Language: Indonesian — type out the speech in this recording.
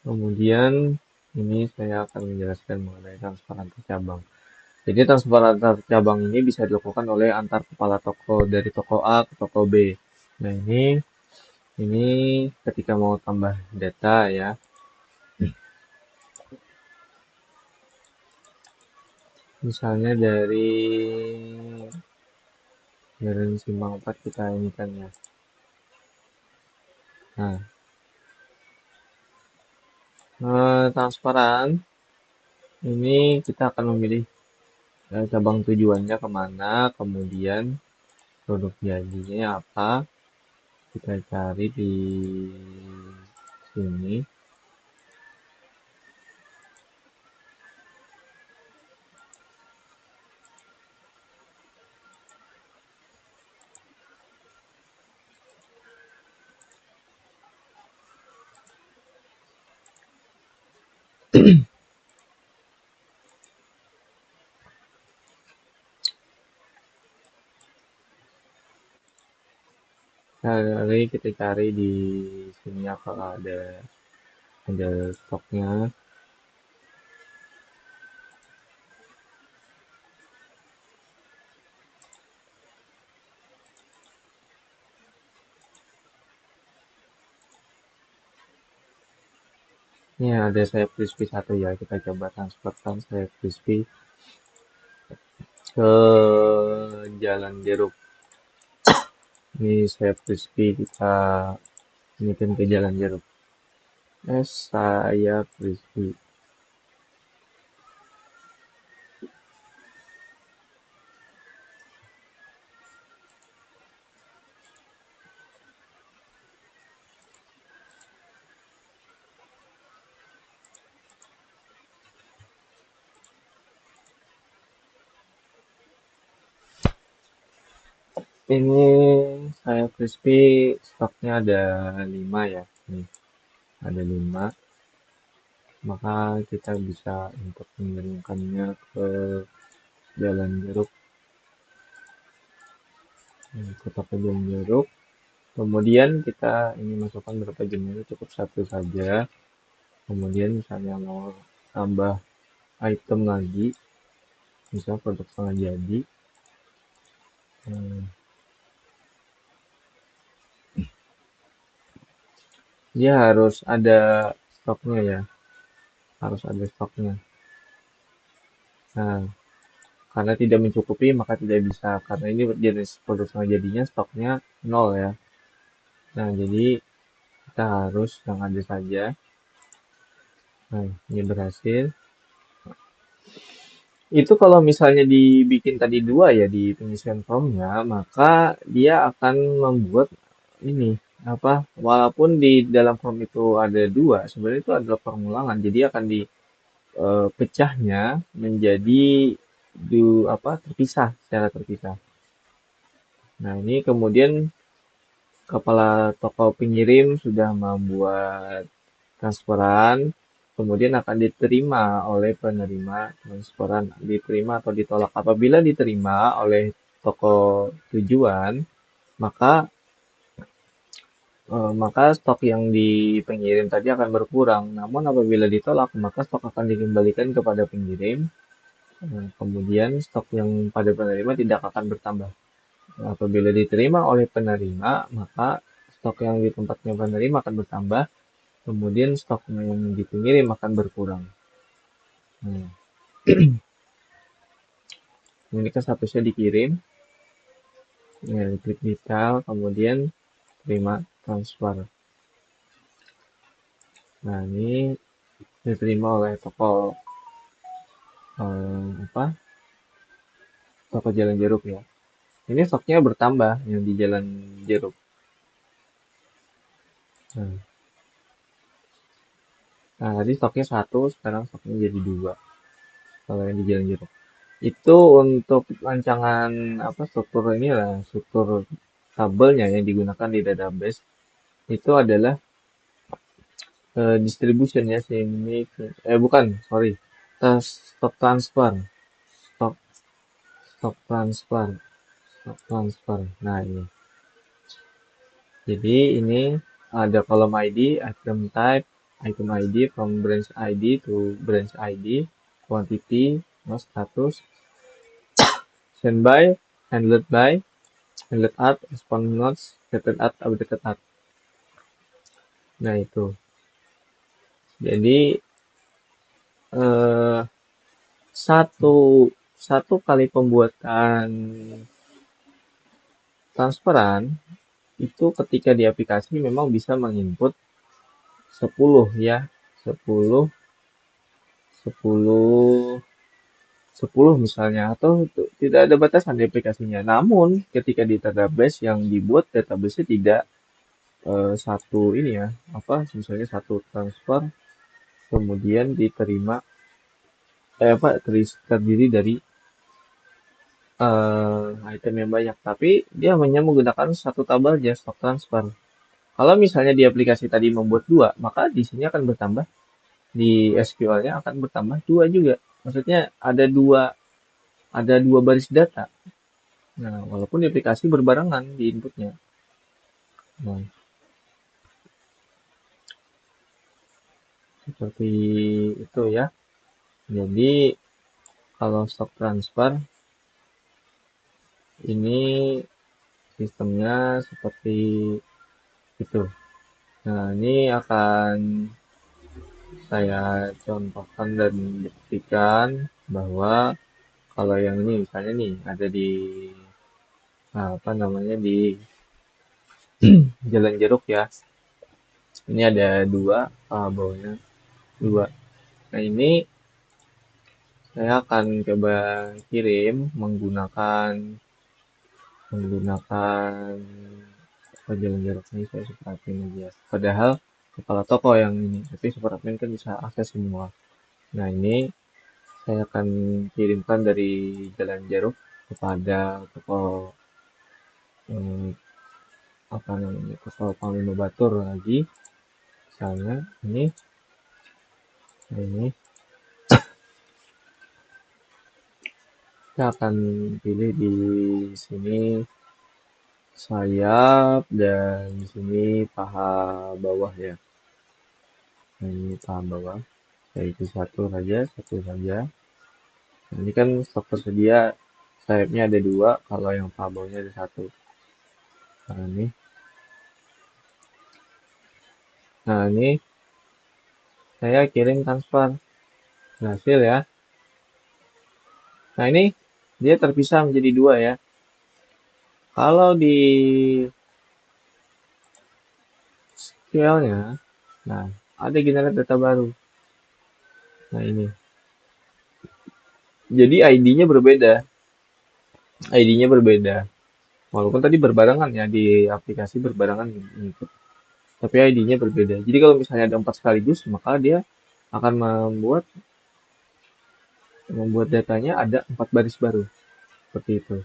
Kemudian ini saya akan menjelaskan mengenai transfer antar cabang. Jadi transfer antar cabang ini bisa dilakukan oleh antar kepala toko dari toko A ke toko B. Nah, ini ketika mau tambah data ya. Misalnya dari Jalan Simpang 4 kita ini kan ya. Nah, transparan ini kita akan memilih cabang tujuannya kemana, kemudian produk janjinya apa, kita cari di sini. Kali kita cari di sini apakah ada stoknya. Ini ada sayap crispy satu ya, kita coba transferkan sayap crispy ke Jalan Jeruk. Ini sayap crispy kita inikan ke Jalan Jeruk. Sayap crispy. Ini sayap crispy stoknya ada 5 ya. Nih, ada 5. Maka kita bisa untuk mengirimkannya ke Jalan Jeruk. Ke toko Jalan Jeruk. Kemudian kita ini masukkan berapa jenis, cukup satu saja. Kemudian misalnya mau tambah item lagi, misal produk setengah jadi, dia harus ada stoknya ya, harus ada stoknya. Nah, karena tidak mencukupi maka tidak bisa, karena ini jenis produk setengah jadinya stoknya nol ya. Nah, jadi kita harus yang ada saja. Nah, ini berhasil. Itu kalau misalnya dibikin tadi dua ya di pengisian formnya, maka dia akan membuat ini apa? Walaupun di dalam form itu ada dua, sebenarnya itu adalah pengulangan. Jadi akan dipecahnya menjadi terpisah secara terpisah. Nah, ini kemudian kepala toko pengirim sudah membuat transferan, kemudian akan diterima oleh penerima transferan, diterima atau ditolak. Apabila diterima oleh toko tujuan, maka maka stok yang di pengirim tadi akan berkurang. Namun apabila ditolak, maka stok akan dikembalikan kepada pengirim. Kemudian stok yang pada penerima tidak akan bertambah. Apabila diterima oleh penerima, maka stok yang di tempatnya penerima akan bertambah. Kemudian stok yang di pengirim akan berkurang. Nah, ini kan statusnya dikirim, ya, klik detail, kemudian terima transfer. Nah, ini diterima oleh toko apa? Toko Jalan Jeruk ya. Ini stoknya bertambah yang di Jalan Jeruk. Nah, tadi stoknya satu, sekarang stoknya jadi dua. Kalau yang di Jalan Jeruk. Itu untuk rancangan apa struktur ini lah, struktur tabelnya yang digunakan di database itu adalah distribution ya sini bukan sorry stock transfer stock stock transfer stock transfer. Nah ini jadi ini ada kolom ID, item type, item ID from branch ID to branch ID, quantity, no status, send by, handled by, handled at, respond notes, settled at, updated at. Nah itu. Jadi eh, satu satu kali pembuatan transferan itu ketika di aplikasi memang bisa menginput 10 ya, 10 10 10 misalnya, atau tidak ada batasan di aplikasinya. Namun ketika di database yang dibuat database tidak satu ini ya, apa misalnya satu transfer kemudian diterima terdiri dari item yang banyak, tapi dia hanya menggunakan satu tabel aja stock transfer. Kalau misalnya di aplikasi tadi membuat dua, maka di sini akan bertambah di SQL-nya akan bertambah dua juga. Maksudnya ada dua baris data. Nah, walaupun di aplikasi berbarengan di inputnya. Nah, seperti itu ya. Jadi kalau stock transfer ini sistemnya seperti itu. Nah, ini akan saya contohkan dan buktikan bahwa kalau yang ini misalnya nih ada di apa namanya di Jalan Jeruk ya. Ini ada dua bawahnya dua. Nah ini saya akan coba kirim menggunakan Jalan Jeruk ini saya super admin aja. Padahal kepala toko yang ini, tapi super admin kan bisa akses semua. Nah ini saya akan kirimkan dari Jalan Jeruk kepada toko eh, apa namanya toko Panglima Batur lagi. Misalnya ini kita akan pilih di sini sayap dan di sini paha bawah ya. Nah, ini paha bawah. Yaitu satu saja. Nah, ini kan stok tersedia sayapnya ada dua, kalau yang paha bawahnya ada satu. Nah ini saya kirim transfer berhasil ya. Nah ini dia terpisah menjadi dua ya. Kalau di SQL-nya, nah ada generate data baru. Nah ini, jadi ID-nya berbeda. ID-nya berbeda. Walaupun tadi berbarengan ya di aplikasi berbarengan gitu. Tapi ID-nya berbeda. Jadi kalau misalnya ada 4 sekaligus, maka dia akan membuat datanya ada 4 baris baru. Seperti itu.